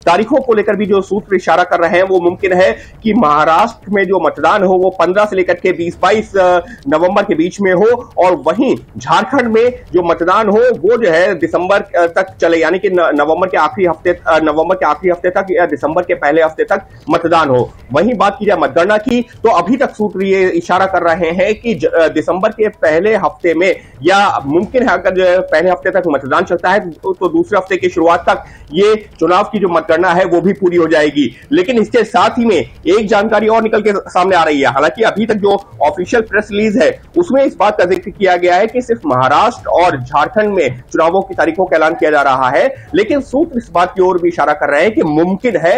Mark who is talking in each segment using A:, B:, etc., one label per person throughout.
A: तारीखों को लेकर भी जो सूत्र इशारा कर रहे हैं वो मुमकिन है कि महाराष्ट्र में जो मतदान हो वो 15 से लेकर के 20-22 नवंबर के बीच में हो, और वहीं झारखंड में जो मतदान हो वो जो है दिसंबर तक चले, यानी कि नवंबर के आखिरी हफ्ते तक या दिसंबर के पहले हफ्ते तक मतदान हो। वहीं बात की जाए मतगणना की तो अभी तक सूत्र ये इशारा कर रहे हैं कि दिसंबर के पहले हफ्ते में, या मुमकिन है अगर पहले हफ्ते तक मतदान चलता है तो दूसरे हफ्ते की शुरुआत तक ये चुनाव की जो मतगणना है वो भी पूरी हो जाएगी। लेकिन इसके साथ ही में एक जानकारी और निकल के सामने आ रही है। हालांकि अभी तक जो ऑफिशियल प्रेस रिलीज है उसमें इस बात का जिक्र किया गया है कि सिर्फ महाराष्ट्र और झारखंड में चुनावों की तारीखों का ऐलान किया जा रहा है, लेकिन सूत्र इस बात की ओर भी इशारा कर रहे हैं कि मुमकिन है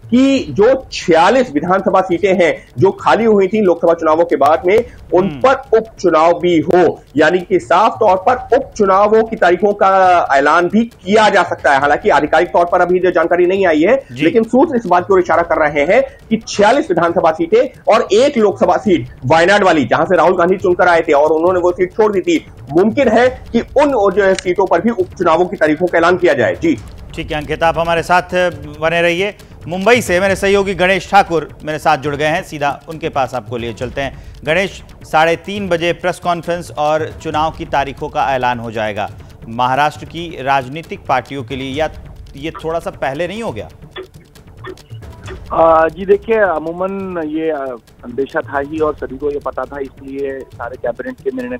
A: कि जो 46 विधानसभा सीटें हैं जो खाली हुई थी लोकसभा चुनावों के बाद में, उन पर उपचुनाव भी हो, यानी कि साफ तौर पर उपचुनावों की तारीखों का ऐलान भी किया जा सकता है। हालांकि आधिकारिक तौर पर अभी जो जानकारी नहीं आई है, लेकिन सूत्र इस बात की ओर इशारा कर रहे हैं कि 46 विधानसभा सीटें और एक लोकसभा सीट वायनाड वाली, जहां से राहुल गांधी चुनकर आए थे और उन्होंने वो सीट छोड़ दी थी, मुमकिन है कि उन जो सीटों पर भी उपचुनावों की तारीखों का ऐलान किया जाए। जी
B: ठीक है अंकित, आप हमारे साथ बने रहिए। मुंबई से मेरे सहयोगी गणेश ठाकुर मेरे साथ जुड़ गए हैं, सीधा उनके पास आपको लिए चलते हैं। गणेश, 3:30 बजे प्रेस कॉन्फ्रेंस और चुनाव की तारीखों का ऐलान हो जाएगा महाराष्ट्र की राजनीतिक पार्टियों के लिए, या ये थोड़ा सा पहले नहीं हो गया?
C: जी देखिए, अमूमन ये अंदेशा था ही और सभी को ये पता था, इसलिए सारे कैबिनेट के निर्णय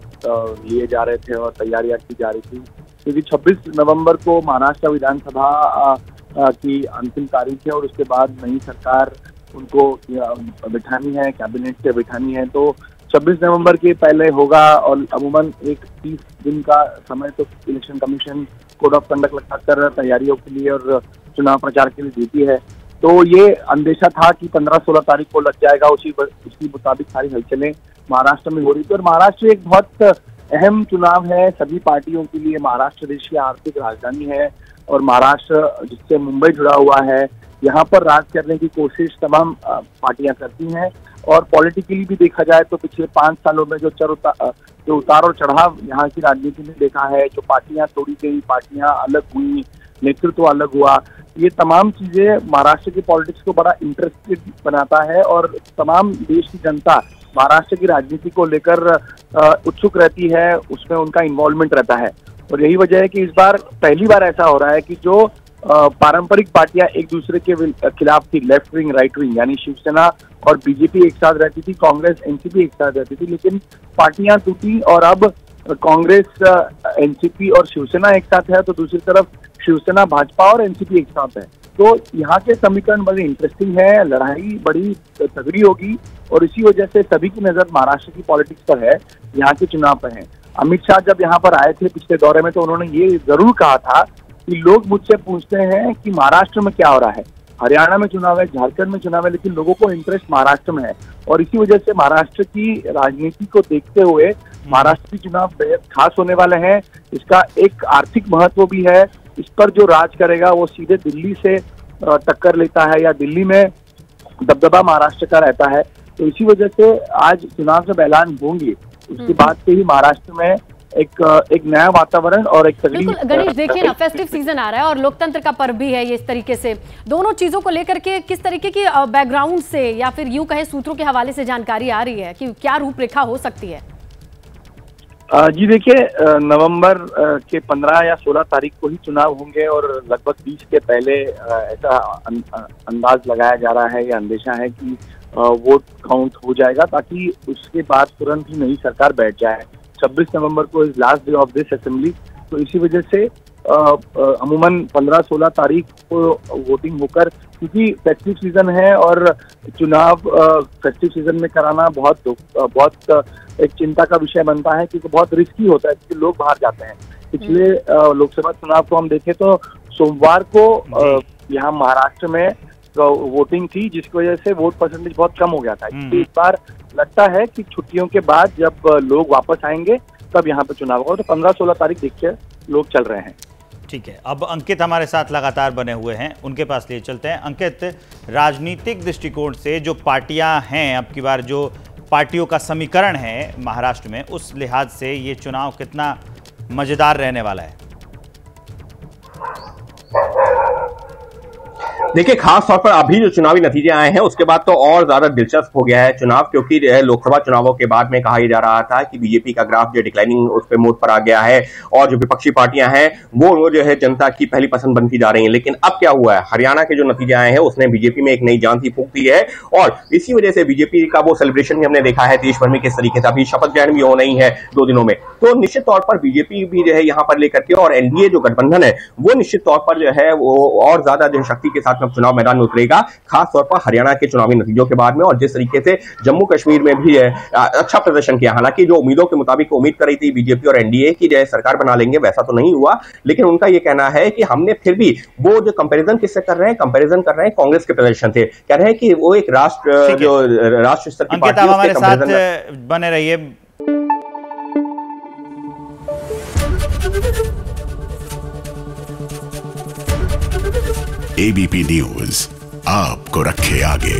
C: लिए जा रहे थे और तैयारियां की जा रही थी, क्योंकि 26 नवंबर को महाराष्ट्र विधानसभा की अंतिम तारीख है और उसके बाद नई सरकार उनको बिठानी है, कैबिनेट से बिठानी है, तो 26 नवंबर के पहले होगा। और अमूमन 30 दिन का समय तो election commission code of conduct लगाकर तैयारियों के लिए और चुनाव प्रचार के लिए देती है। तो ये अंदेशा था कि 15-16 तारीख को लग जाएगा, उसी मुताबिक सारी हलचलें महाराष्ट्र में हो रही थी। और महाराष्ट्र एक बहुत अहम चुनाव है सभी पार्टियों के लिए। महाराष्ट्र देश की आर्थिक राजधानी है और महाराष्ट्र जिससे मुंबई जुड़ा हुआ है, यहाँ पर राज करने की कोशिश तमाम पार्टियां करती हैं। और पॉलिटिकली भी देखा जाए तो पिछले 5 सालों में जो उतार और चढ़ाव यहाँ की राजनीति में देखा है, जो पार्टियां तोड़ी गई, पार्टियां अलग हुई, नेतृत्व अलग हुआ, ये तमाम चीजें महाराष्ट्र की पॉलिटिक्स को बड़ा इंटरेस्टेड बनाता है और तमाम देश की जनता महाराष्ट्र की राजनीति को लेकर उत्सुक रहती है, उसमें उनका इन्वॉल्वमेंट रहता है। और यही वजह है कि इस बार पहली बार ऐसा हो रहा है कि जो पारंपरिक पार्टियां एक दूसरे के खिलाफ थी, लेफ्ट विंग राइट विंग, यानी शिवसेना और बीजेपी एक साथ रहती थी, कांग्रेस एनसीपी एक साथ रहती थी, लेकिन पार्टियां टूटी और अब कांग्रेस एनसीपी और शिवसेना एक साथ है, तो दूसरी तरफ शिवसेना भाजपा और एनसीपी एक साथ है। तो यहाँ के समीकरण बड़े इंटरेस्टिंग है, लड़ाई बड़ी तगड़ी होगी और इसी वजह से सभी की नजर महाराष्ट्र की पॉलिटिक्स पर है, यहाँ के चुनाव पर है। अमित शाह जब यहाँ पर आए थे पिछले दौरे में तो उन्होंने ये जरूर कहा था कि लोग मुझसे पूछते हैं कि महाराष्ट्र में क्या हो रहा है, हरियाणा में चुनाव है, झारखंड में चुनाव है, लेकिन लोगों को इंटरेस्ट महाराष्ट्र में है। और इसी वजह से महाराष्ट्र की राजनीति को देखते हुए महाराष्ट्र के चुनाव बेहद खास होने वाले हैं। इसका एक आर्थिक महत्व भी है, इस पर जो राज करेगा वो सीधे दिल्ली से टक्कर लेता है या दिल्ली में दबदबा महाराष्ट्र का रहता है। तो इसी वजह से आज चुनाव जब ऐलान होंगे उसके बाद से ही महाराष्ट्र में एक नया वातावरण और एक
D: बिल्कुल गणेश, देखिए ना, फेस्टिव सीजन आ रहा है और लोकतंत्र का पर्व भी है ये। इस तरीके से दोनों चीजों को लेकर के किस तरीके की बैकग्राउंड से या फिर यूं कहे सूत्रों के हवाले से जानकारी आ रही है कि क्या रूपरेखा हो सकती है?
C: जी देखिए, नवंबर के 15 या 16 तारीख को ही चुनाव होंगे और लगभग 20 के पहले ऐसा अंदाज लगाया जा रहा है या अंदेशा है कि वोट काउंट हो जाएगा, ताकि उसके बाद तुरंत ही नई सरकार बैठ जाए। 26 नवंबर को is last day of this assembly, तो इसी वजह से अमूमन 15-16 तारीख को वोटिंग होकर, क्योंकि फेस्टिव सीजन है और चुनाव फेस्टिव सीजन में कराना बहुत एक चिंता का विषय बनता है, क्योंकि बहुत रिस्की होता है, क्योंकि लोग बाहर जाते हैं। पिछले लोकसभा चुनाव को हम देखें तो सोमवार को यहाँ महाराष्ट्र में वोटिंग थी, जिसकी वजह से वोट परसेंटेज बहुत कम हो गया था। इस बार लगता है कि छुट्टियों के बाद जब लोग वापस आएंगे तब यहाँ पे चुनाव होगा। तो 15-16 तारीख देख के लोग चल रहे हैं।
B: ठीक है, अब अंकित हमारे साथ लगातार बने हुए हैं, उनके पास लिए चलते हैं। अंकित, राजनीतिक दृष्टिकोण से जो पार्टियां हैं, अब की बार जो पार्टियों का समीकरण है महाराष्ट्र में, उस लिहाज से ये चुनाव कितना मजेदार रहने वाला है?
A: देखिए, खास तौर पर अभी जो चुनावी नतीजे आए हैं उसके बाद तो और ज्यादा दिलचस्प हो गया है चुनाव, क्योंकि जो है लोकसभा चुनावों के बाद में कहा जा रहा था कि बीजेपी का ग्राफ जो डिक्लाइनिंग उस पर मोड पर आ गया है और जो विपक्षी पार्टियां हैं वो जो है जनता की पहली पसंद बनती जा रही हैं। लेकिन अब क्या हुआ है, हरियाणा के जो नतीजे आए हैं उसने बीजेपी में एक नई जान सी फूंक दी है और इसी वजह से बीजेपी का वो सेलिब्रेशन भी हमने देखा है देश भर में किस तरीके से। अभी शपथ ग्रहण भी होना ही है 2 दिनों में, तो निश्चित तौर पर बीजेपी भी जो है यहां पर लेकर के और एनडीए जो गठबंधन है वो निश्चित तौर पर जो है वो और ज्यादा जो शक्ति के साथ में चुनाव मैदान में उतरेगा, खास तौर पर हरियाणा के चुनावी नतीजों के बाद में। और जिस तरीके से जम्मू कश्मीर में भी अच्छा प्रदर्शन किया, हालांकि जो उम्मीदों के मुताबिक उम्मीद कर रही थी बीजेपी और एनडीए की जो सरकार बना लेंगे वैसा तो नहीं हुआ, लेकिन उनका यह कहना है कि हमने फिर भी वो जो कंपैरिजन किससे कर रहे हैं, कंपैरिजन कर रहे हैं कांग्रेस के प्रदर्शन से, कह रहे हैं कि वो एक राष्ट्र स्तर की पार्टी है,
B: हमारे साथ बने रहिए।
E: एबीपी न्यूज आपको रखे आगे।